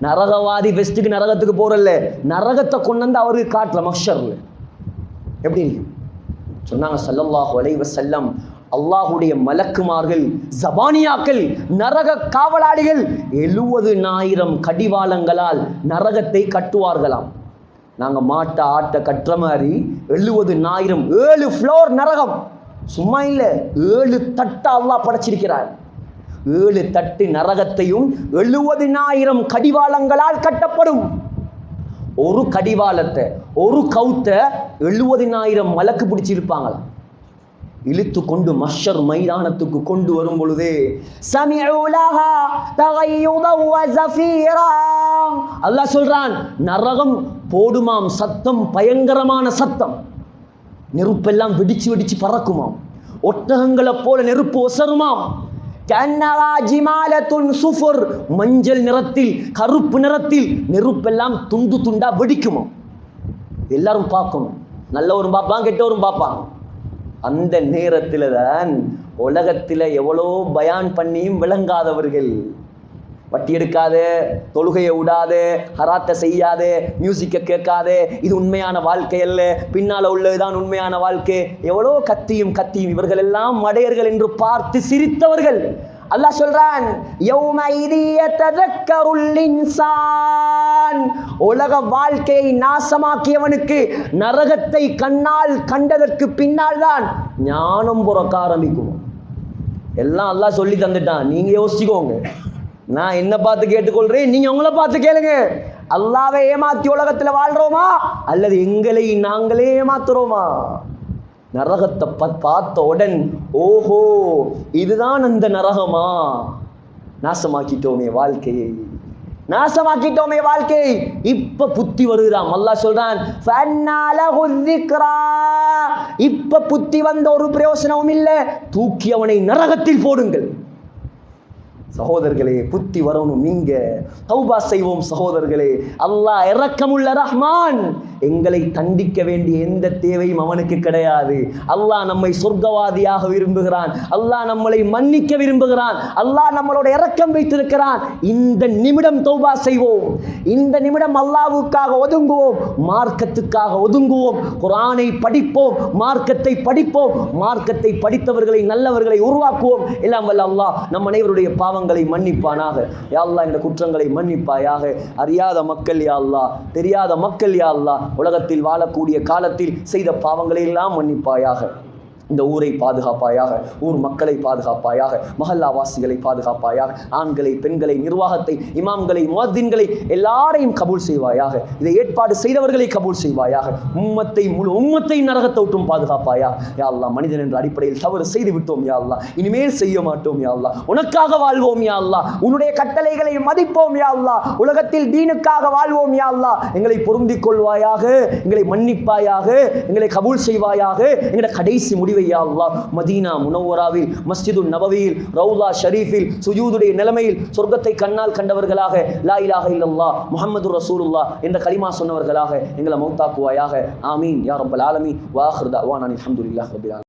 நரகவாதி வெஸ்ட்டுக்கு நரகத்துக்கு போறல்ல, நரகத்தை கொண்டு வந்து அவருக்கு காட்டல மஹ்ஷர்ல. எப்படி சொன்னாங்க ஸல்லல்லாஹு அலைஹி வஸல்லம், அல்லாஹுடைய மலக்குமார்கள், ஜபானியாக்கள், நரக காவலாளிகள் 70,000 கடிவாளங்களால் நரகத்தை கட்டுவார்களாம். நாங்க மாட்ட ஆட்ட கட்டுற மாதிரி 70,000, 7 ஃப்ளோர் நரகம். சும்மா இல்ல, 7 தட்டு அல்லாஹ் படைச்சிருக்கிறார். 7 தட்டு நரகத்தையும் 70,000 கடிவாளங்களால் கட்டப்படும். ஒரு கடிவாளத்தை, ஒரு கவுத்த 70,000 மலக்கு பிடிச்சிருப்பாங்களாம். இழுத்து கொண்டு மஹ்ஷர் மைதானத்துக்கு கொண்டு வரும் பொழுதே அல்லாஹ் சொல்றான், நரகம் போடுமாம் சத்தம், பயங்கரமான சத்தம். நெருப்பெல்லாம் வெடிச்சு வெடிச்சு பறக்குமாம். ஒட்டகங்களை போல நெருப்பு ஒசருமாம். மஞ்சள் நிறத்தில், கருப்பு நிறத்தில் நெருப்பெல்லாம் துண்டு துண்டா வெடிக்குமாம். எல்லாரும் பார்க்கணும். நல்லவரும் பார்ப்பான், கெட்டவரும் பார்ப்பான். அந்த நேரத்தில் தான் உலகத்தில் எவ்வளோ பயான் பண்ணியும் விளங்காதவர்கள், வட்டி எடுக்காத, தொழுகையை விடாத, ஹராத்தை செய்யாத, மியூசிக்கை கேட்காத, இது உண்மையான வாழ்க்கை அல்ல, பின்னால் உள்ளதுதான் உண்மையான வாழ்க்கை, எவ்வளோ கத்தியும் இவர்கள் எல்லாம் மடையர்கள் என்று பார்த்து சிரித்தவர்கள். அல்லாஹ் சொல்றான், உலக வாழ்க்கையை நாசமாக்கியவனுக்கு நரகத்தை கண்ணால் கண்டதற்கு பின்னால் தான் ஞானம் பிறக்க ஆரம்பிக்கும். எல்லாம் அல்லாஹ் சொல்லி தந்துட்டான், நீங்க யோசிச்சுக்கோங்க. நான் என்ன பார்த்து கேட்டுக்கொள்றேன், நீங்க உங்களை பார்த்து கேளுங்க. அல்லாஹ்வை ஏமாத்தி உலகத்துல வாழ்றோமா அல்லது எங்களை நாங்களே ஏமாத்துறோமா? நரகத்தை பார்த்த உடன் ஓஹோ இதுதான் அந்த நரகமா, நாசமாக்கிட்டோமே வாழ்க்கையை, இப்ப புத்தி வருகிறான். அல்லாஹ் சொல்றான், இப்ப புத்தி வந்த ஒரு பிரயோசனமும் இல்லை, தூக்கி அவனை நரகத்தில் போடுங்கள். சகோதரர்களே, புத்தி வரணும். இங்க தௌபா செய்வோம் சகோதரர்களே. அல்லாஹ் இரக்கமுள்ள ரஹ்மான். எங்களை தண்டிக்க வேண்டிய எந்த தேவையும் அவனுக்கு கிடையாது. அல்லாஹ் நம்மை சொர்க்கவாதியாக விரும்புகிறான். அல்லாஹ் நம்மளை மன்னிக்க விரும்புகிறான். அல்லாஹ் நம்மளோட இரக்கம் வைத்திருக்கிறான். இந்த நிமிடம் தௌபா செய்வோம். இந்த நிமிடம் அல்லாஹ்வுக்காக ஒதுங்குவோம், மார்க்கத்துக்காக ஒதுங்குவோம், குர்ஆனை படிப்போம், மார்க்கத்தை படிப்போம், மார்க்கத்தை படித்தவர்களை நல்லவர்களை உருவாக்குவோம். எல்லாம் வல்ல அல்லாஹ் நம் அனைவருடைய பாவங்களை மன்னிப்பானாக. யா அல்லாஹ் இந்த குற்றங்களை மன்னிப்பாயாக. அறியாத மக்கள் யா அல்லாஹ், தெரியாத மக்கள் யா அல்லாஹ், உலகத்தில் வாழக்கூடிய காலத்தில் செய்த பாவங்களை எல்லாம் மன்னிப்பாயாக. இந்த ஊரை பாதுகாப்பாயாக, ஊர் மக்களை பாதுகாப்பாயாக, மஹல்லாவாசிகளை பாதுகாப்பாயாக, ஆண்களை, பெண்களை, நிர்வாகத்தை, இமாம்களை, முஅத்தின்களை எல்லாரையும் கபூல் செய்வாயாக. இதை ஏற்பாடு செய்தவர்களை கபூல் செய்வாயாக. முழு உம்மத்தை நரகத்தை விட்டும் பாதுகாப்பாயா. யா அல்லாஹ், மனிதன் என்ற அடிப்படையில் தவறு செய்து விட்டோம் யா அல்லாஹ், இனிமேல் செய்ய மாட்டோம் யா அல்லாஹ், உனக்காக வாழ்வோம் யா அல்லாஹ், உன்னுடைய கட்டளைகளை மதிப்போம் யா அல்லாஹ், உலகத்தில் தீனுக்காக வாழ்வோம் யா அல்லாஹ். எங்களை பொருந்திக் கொள்வாயாக, எங்களை மன்னிப்பாயாக, எங்களை கபூல் செய்வாயாக. எங்களை கடைசி முடிவு யா அல்லாஹ் மதீனா முனவ்வராவில், மஸ்ஜிதுன் நபவியில், ரவுலா ஷரீஃபில் சுஜூதுடைய நிலைமையில் சொர்க்கத்தை கண்ணால் கண்டவர்களாக, லா இலாஹ இல்லல்லாஹ் முஹம்மதுர் ரசூலுல்லாஹ் என்ற கலிமா சொன்னவர்களாக எங்களை மௌத்தாக்குவாயாக. ஆமீன் யா ரப்பல் ஆலமீன். வ ஆகிரு தஅவானா அல்ஹம்துலில்லாஹி ரப்பில் ஆலமீன்.